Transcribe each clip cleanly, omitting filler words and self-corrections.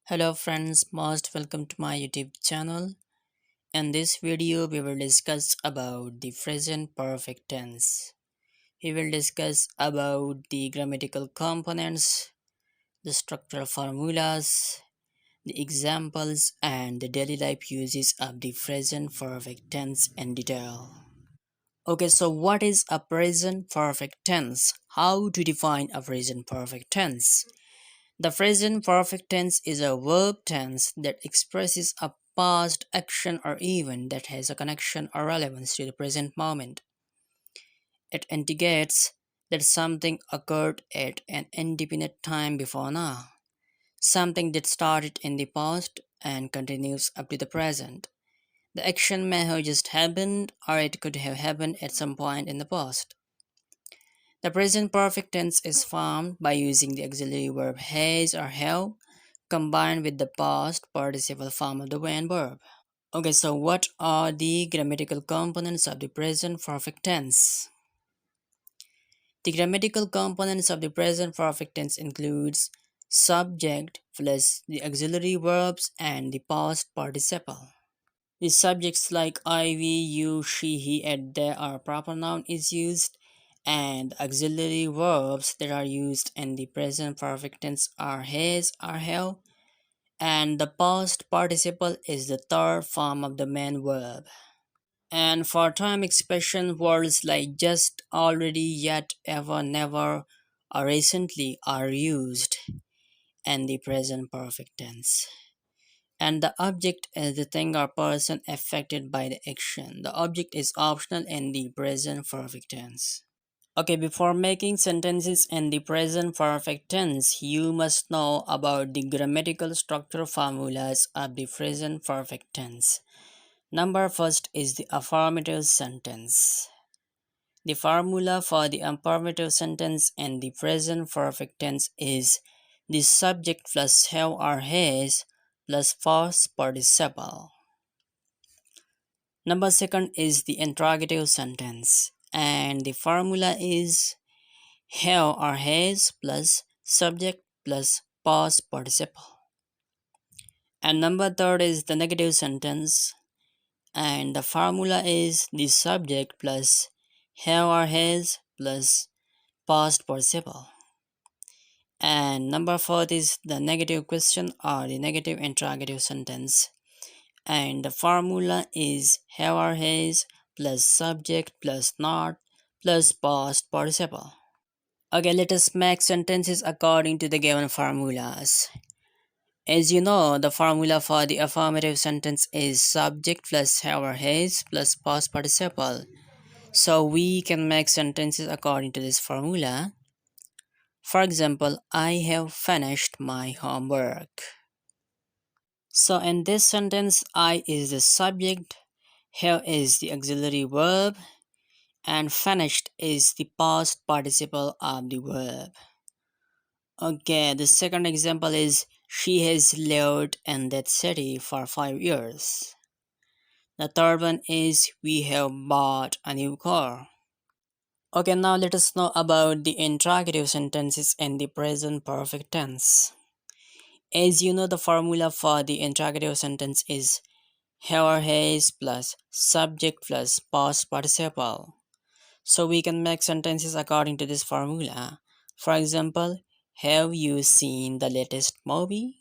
Hello friends, most welcome to my YouTube channel. In this video, we will discuss about the present perfect tense. We will discuss about the grammatical components, the structural formulas, the examples, and the daily life uses of the present perfect tense in detail. Okay, so what is a present perfect tense? How to define a present perfect tense? The present perfect tense is a verb tense that expresses a past action or event that has a connection or relevance to the present moment. It indicates that something occurred at an indefinite time before now, something that started in the past and continues up to the present. The action may have just happened or it could have happened at some point in the past. The present perfect tense is formed by using the auxiliary verb has or have combined with the past participle form of the main verb. Okay, so what are the grammatical components of the present perfect tense? The grammatical components of the present perfect tense includes subject plus the auxiliary verbs and the past participle. The subjects like I, we, you, she, he, and they are proper noun is used, and auxiliary verbs that are used in the present perfect tense are has or have, and the past participle is the third form of the main verb. And for time expression, words like just, already, yet, ever, never, or recently are used in the present perfect tense. And the object is the thing or person affected by the action. The object is optional in the present perfect tense. Okay, before making sentences in the present perfect tense, you must know about the grammatical structure formulas of the present perfect tense. Number first is the affirmative sentence. The formula for the affirmative sentence in the present perfect tense is the subject plus have or has plus past participle. Number second is the interrogative sentence, and the formula is have or has plus subject plus past participle. And number third is the negative sentence, and the formula is the subject plus have or has plus past participle. And number fourth is the negative question or the negative interrogative sentence, and the formula is have or has plus subject plus not plus past participle. Okay, let us make sentences according to the given formulas. As you know, the formula for the affirmative sentence is subject plus have or has plus past participle. So we can make sentences according to this formula. For example, I have finished my homework. So in this sentence, I is the subject, have is the auxiliary verb, and finished is the past participle of the verb. Okay, the second example is she has lived in that city for 5 years. The third one is we have bought a new car. Okay, now let us know about the interrogative sentences in the present perfect tense. As you know, the formula for the interrogative sentence is have or has plus subject plus past participle. So we can make sentences according to this formula. For example, have you seen the latest movie?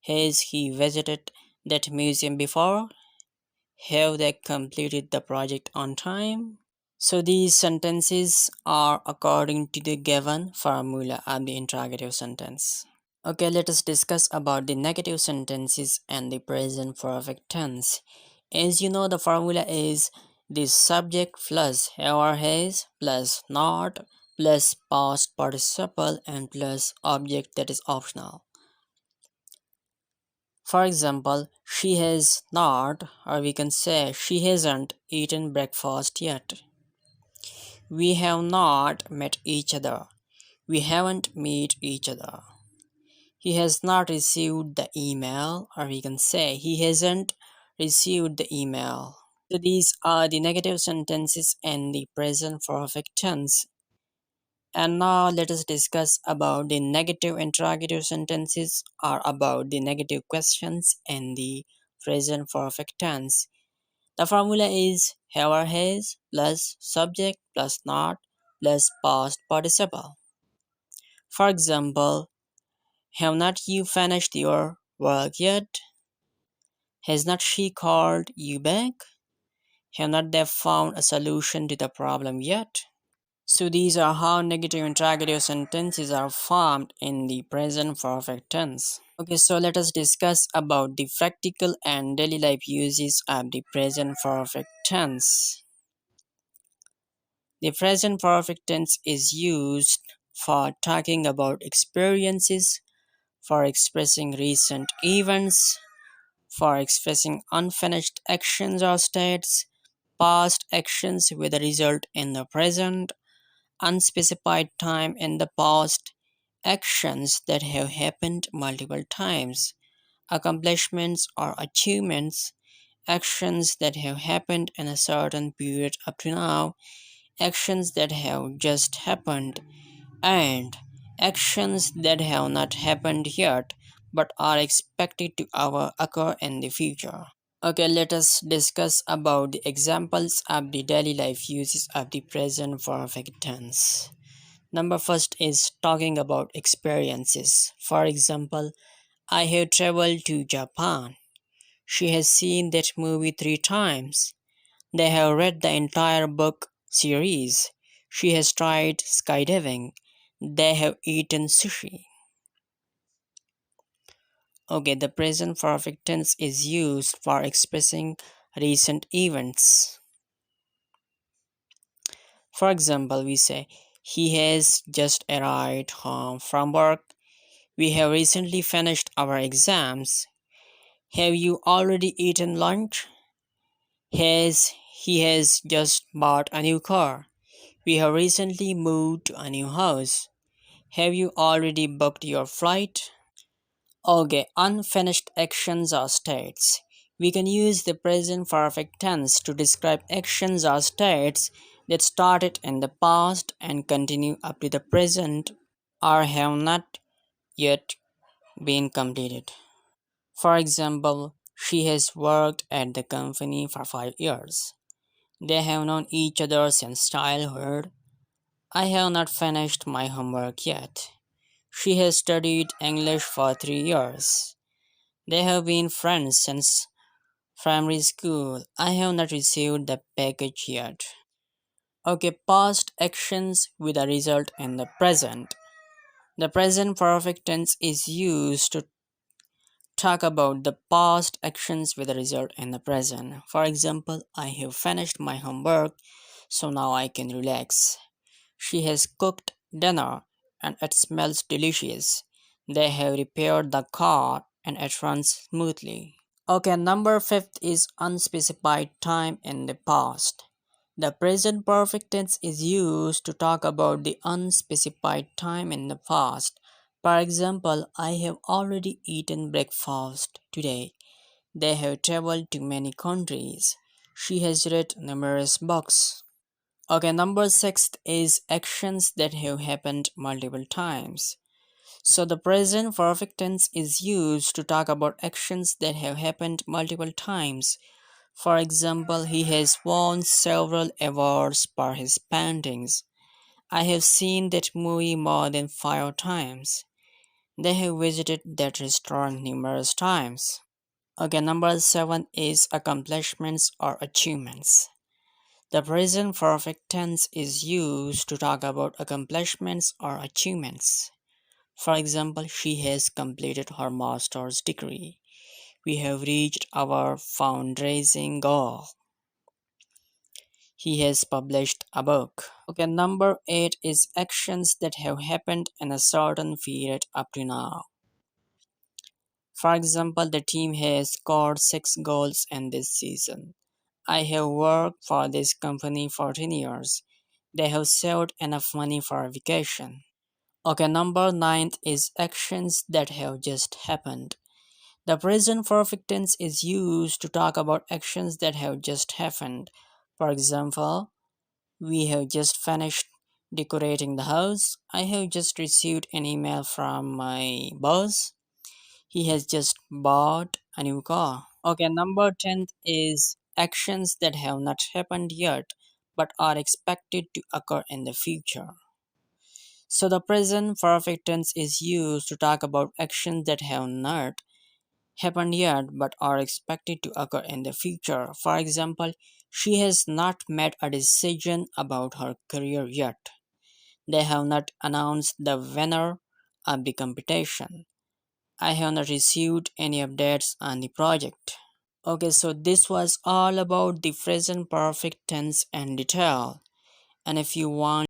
Has he visited that museum before? Have they completed the project on time? So these sentences are according to the given formula of the interrogative sentence. Okay, let us discuss about the negative sentences and the present perfect tense. As you know, the formula is the subject plus have or has plus not plus past participle and plus object that is optional. For example, she has not, or we can say she hasn't eaten breakfast yet. We have not met each other. We haven't met each other. He has not received the email, or we can say he hasn't received the email. So these are the negative sentences in the present perfect tense. And now let us discuss about the negative interrogative sentences or about the negative questions in the present perfect tense. The formula is have or has plus subject plus not plus past participle. For example, have not you finished your work yet? Has not she called you back? Have not they found a solution to the problem yet? So these are how negative interrogative sentences are formed in the present perfect tense. Okay, so let us discuss about the practical and daily life uses of the present perfect tense. The present perfect tense is used for talking about experiences, for expressing recent events, for expressing unfinished actions or states, past actions with a result in the present, unspecified time in the past, actions that have happened multiple times, accomplishments or achievements, actions that have happened in a certain period up to now, actions that have just happened, and actions that have not happened yet but are expected to occur in the future. Okay, let us discuss about the examples of the daily life uses of the present perfect tense. Number first is talking about experiences. For example, I have traveled to Japan. She has seen that movie 3 times. They have read the entire book series. She has tried skydiving. They have eaten sushi. Okay, the present perfect tense is used for expressing recent events. For example, we say, he has just arrived home from work. We have recently finished our exams. Have you already eaten lunch? He has just bought a new car. We have recently moved to a new house. Have you already booked your flight? Okay, unfinished actions or states. We can use the present perfect tense to describe actions or states that started in the past and continue up to the present or have not yet been completed. For example, she has worked at the company for 5 years. They have known each other since childhood. I have not finished my homework yet. She has studied English for 3 years. They have been friends since primary school. I have not received the package yet. Okay, past actions with a result in the present. The present perfect tense is used to talk about the past actions with a result in the present. For example, I have finished my homework, so now I can relax. She has cooked dinner and it smells delicious. They have repaired the car and it runs smoothly. Okay, number fifth is unspecified time in the past. The present perfect tense is used to talk about the unspecified time in the past. For example, I have already eaten breakfast today. They have traveled to many countries. She has read numerous books. Okay, number six is actions that have happened multiple times. So the present perfect tense is used to talk about actions that have happened multiple times. For example, he has won several awards for his paintings. I have seen that movie more than 5 times. They have visited that restaurant numerous times. Okay, number seven is accomplishments or achievements. The present perfect tense is used to talk about accomplishments or achievements. For example, she has completed her master's degree. We have reached our fundraising goal. He has published a book. Okay, number eight is actions that have happened in a certain period up to now. For example, the team has scored 6 goals in this season. I have worked for this company for 10 years. They have saved enough money for a vacation. Okay, number nine is actions that have just happened. The present perfect tense is used to talk about actions that have just happened. For example, we have just finished decorating the house. I have just received an email from my boss. He has just bought a new car. Okay, number 10 is actions that have not happened yet but are expected to occur in the future. So the present perfect tense is used to talk about actions that have not happened yet but are expected to occur in the future. For example, she has not made a decision about her career yet. They have not announced the winner of the competition. I have not received any updates on the project. Okay, so this was all about the present perfect tense and detail. And if you want